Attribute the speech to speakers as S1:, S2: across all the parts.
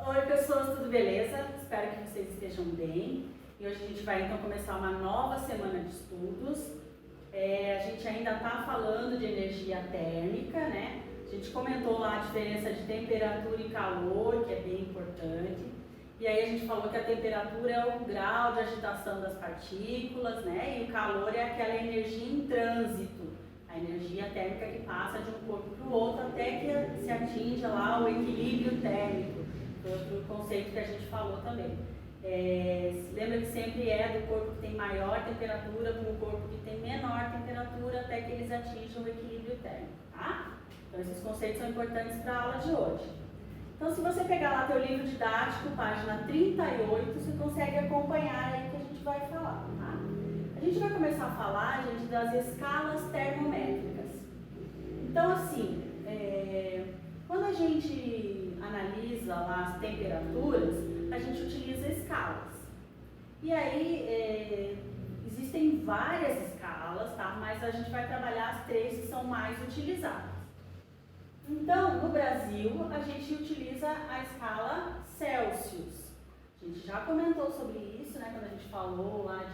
S1: Oi pessoas, tudo beleza? Espero que vocês estejam bem. E hoje a gente vai então começar uma nova semana de estudos. A gente ainda está falando de energia térmica, né? A gente comentou lá a diferença de temperatura e calor, que é bem importante. E aí a gente falou que a temperatura é o grau de agitação das partículas, né? E o calor é aquela energia em trânsito, a energia térmica que passa de um corpo para o outro até que se atinja lá o equilíbrio térmico, outro conceito que a gente falou também. Lembra que sempre é do corpo que tem maior temperatura com o corpo que tem menor temperatura até que eles atinjam o equilíbrio térmico, tá? Então esses conceitos são importantes para a aula de hoje. Então se você pegar lá teu livro didático, página 38, você consegue acompanhar aí o que a gente vai falar, tá? A gente vai começar a falar, gente, das escalas termométricas. Então assim, quando a gente analisa lá as temperaturas, a gente utiliza escalas. E aí, existem várias escalas, tá? Mas a gente vai trabalhar as três que são mais utilizadas. Então, no Brasil, a gente utiliza a escala Celsius. A gente já comentou sobre isso, né? Quando a gente falou lá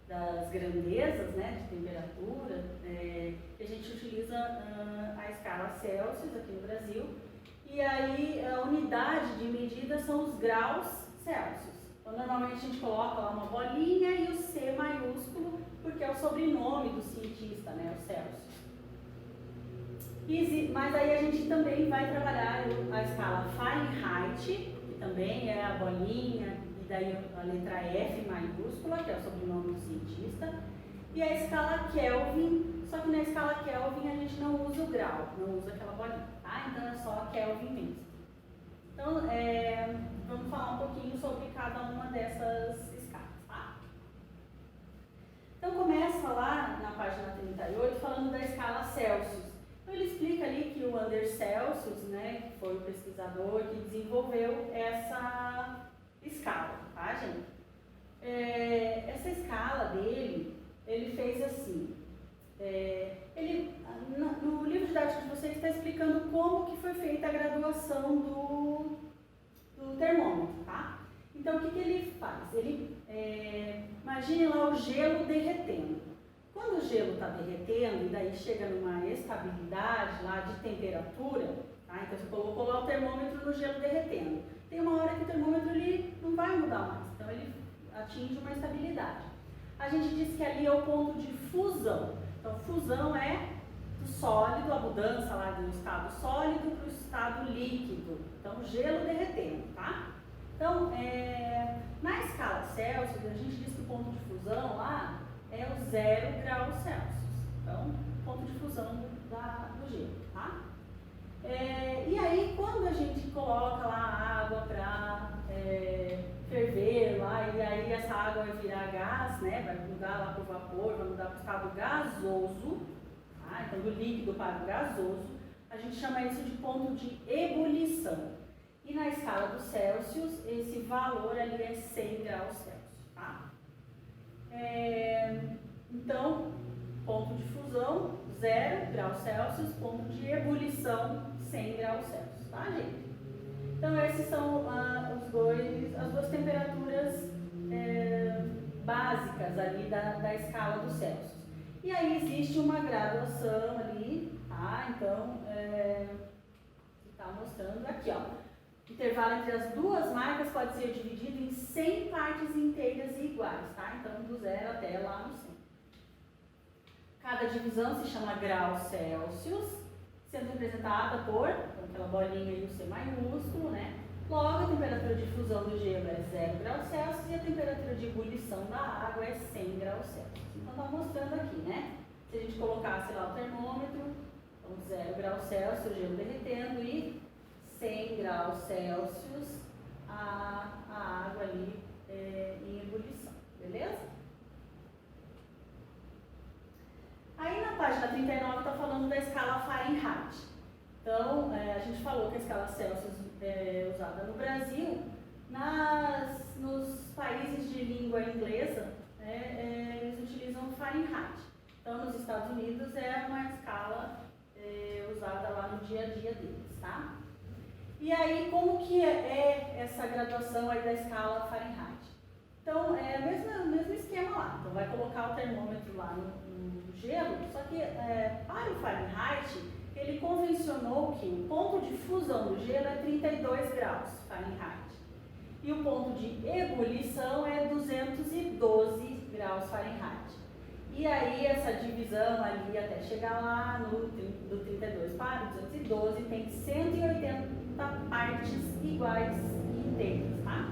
S1: das grandezas, né? De temperatura, a gente utiliza a escala Celsius aqui no Brasil. E aí, a unidade de medida são os graus Celsius. Então, normalmente a gente coloca lá uma bolinha e o C maiúsculo, porque é o sobrenome do cientista, né, o Celsius. Mas aí a gente também vai trabalhar a escala Fahrenheit, que também é a bolinha, e daí a letra F maiúscula, que é o sobrenome do cientista. E a escala Kelvin, só que na escala Kelvin a gente não usa o grau, não usa aquela bolinha, tá? Então é só a Kelvin mesmo. Então, vamos falar um pouquinho sobre cada uma dessas escalas, tá? Então começa lá na página 38 falando da escala Celsius. Então ele explica ali que o Anders Celsius, né, que foi o pesquisador que desenvolveu essa escala, tá, gente? Essa escala dele, ele fez assim, no livro didático de vocês está explicando como que foi feita a graduação do termômetro, tá? Então o que ele faz? Imagine lá o gelo derretendo. Quando o gelo está derretendo e daí chega numa estabilidade lá de temperatura, tá? Então você colocou lá o termômetro no gelo derretendo. Tem uma hora que o termômetro ele não vai mudar mais, então ele atinge uma estabilidade. A gente diz que ali é o ponto de fusão. Então fusão é do sólido, a mudança lá do estado sólido para o estado líquido. Então gelo derretendo, tá? Então, na escala Celsius, a gente diz que o ponto de fusão lá é o 0 graus Celsius. Então, ponto de fusão do gelo, tá? E aí, quando a gente coloca lá a água para ferver lá, e aí essa água vai virar gás, né? Vai mudar lá para o vapor, vai mudar para o estado gasoso, tá? Então, do líquido para o gasoso, a gente chama isso de ponto de ebulição. E na escala dos Celsius, esse valor ali é 100 graus Celsius, tá? Então, ponto de fusão, 0 graus Celsius, ponto de ebulição, 100 graus Celsius, tá, gente? Então, esses são as duas temperaturas básicas ali da escala dos Celsius. E aí existe uma graduação ali, tá? Então, que está mostrando aqui, ó. O intervalo entre as duas marcas pode ser dividido em 100 partes inteiras e iguais, tá? Então, do 0 até lá no 100. Cada divisão se chama grau Celsius, sendo representada por aquela bolinha e o C maiúsculo, né? Logo, a temperatura de fusão do gelo é 0 graus Celsius e a temperatura de ebulição da água é 100 graus Celsius. Então, está mostrando aqui, né? Se a gente colocasse lá o termômetro, então 0 graus Celsius, o gelo derretendo e 100 graus Celsius, a água ali em ebulição, beleza? Aí na página 39 está falando da escala Fahrenheit. Então, a gente falou que a escala Celsius é usada no Brasil, nos países de língua inglesa, eles utilizam Fahrenheit. Então, nos Estados Unidos é uma escala usada lá dia a dia deles, tá? E aí, como que é essa graduação aí da escala Fahrenheit? Então, é o mesmo esquema lá. Então, vai colocar o termômetro lá no gelo, só que para o Fahrenheit, ele convencionou que o ponto de fusão do gelo é 32 graus Fahrenheit. E o ponto de ebulição é 212 graus Fahrenheit. E aí, essa divisão ali até chegar lá do 32 para o 212 tem 180 partes iguais e inteiras, tá?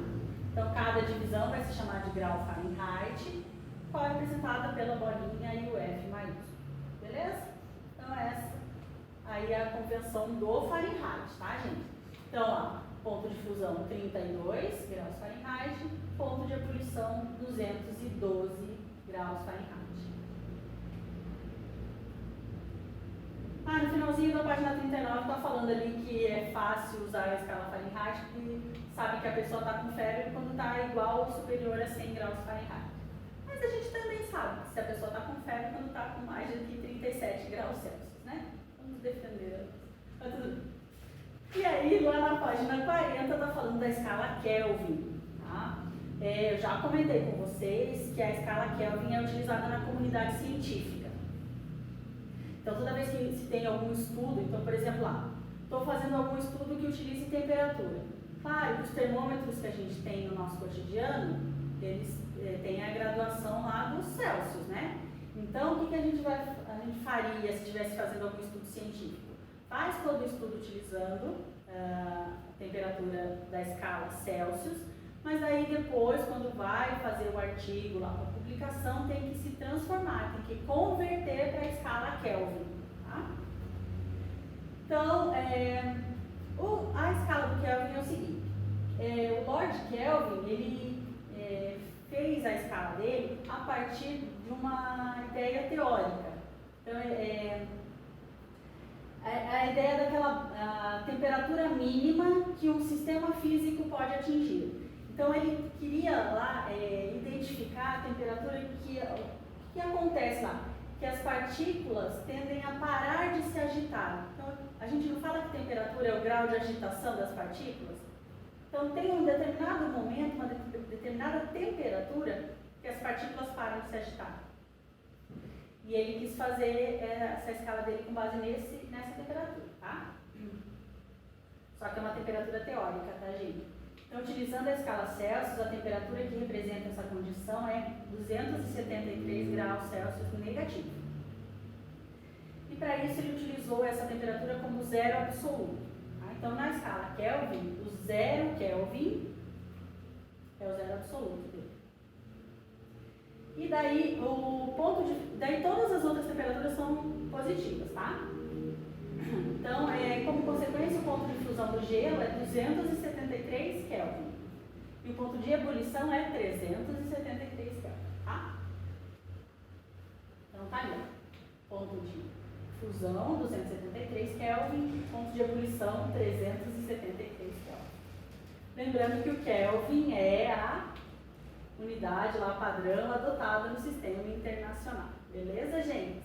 S1: Então, cada divisão vai se chamar de grau Fahrenheit, qual é representada pela bolinha e o F maiúsculo. Beleza? Então, essa aí é a convenção do Fahrenheit, tá, gente? Então, ó, ponto de fusão 32 graus Fahrenheit, ponto de ebulição 212 graus Fahrenheit. No finalzinho da página 39 está falando ali que é fácil usar a escala Fahrenheit, porque sabe que a pessoa está com febre quando está igual ou superior a 100 graus Fahrenheit. Mas a gente também sabe se a pessoa está com febre quando está com mais de 37 graus Celsius, né? Vamos defender. E aí, lá na página 40 está falando da escala Kelvin, tá? Eu já comentei com vocês que a escala Kelvin é utilizada na comunidade científica. Então, toda vez que se tem algum estudo, então, por exemplo, lá, estou fazendo algum estudo que utilize temperatura. Claro, os termômetros que a gente tem no nosso cotidiano, eles têm a graduação lá dos Celsius, né? Então, o que a gente faria se estivesse fazendo algum estudo científico? Faz todo o estudo utilizando a temperatura da escala Celsius, mas aí depois, quando vai fazer o artigo lá para publicação, tem que se transformar, tem que converter para a escala Kelvin, tá? Então, a escala do Kelvin é o seguinte, o Lord Kelvin, ele fez a escala dele a partir de uma ideia teórica. Então, a ideia daquela temperatura mínima que um sistema físico pode atingir. Então, ele queria lá identificar a temperatura que acontece lá, que as partículas tendem a parar de se agitar. Então, a gente não fala que temperatura é o grau de agitação das partículas? Então, tem um determinado momento, uma determinada temperatura que as partículas param de se agitar. E ele quis fazer essa escala dele com base nessa temperatura, tá? Só que é uma temperatura teórica, tá, gente? Então, utilizando a escala Celsius, a temperatura que representa essa condição é 273 graus Celsius negativo. E para isso ele utilizou essa temperatura como zero absoluto. Tá? Então, na escala Kelvin, o zero Kelvin é o zero absoluto dele. E daí, daí todas as outras temperaturas são positivas, tá? Então, como consequência, o ponto de fusão do gelo é 273 Kelvin. E o ponto de ebulição é 373 Kelvin, tá? Então, tá ali, ó. Ponto de fusão, 273 Kelvin. Ponto de ebulição, 373 Kelvin. Lembrando que o Kelvin é a unidade lá padrão adotada no sistema internacional. Beleza, gente?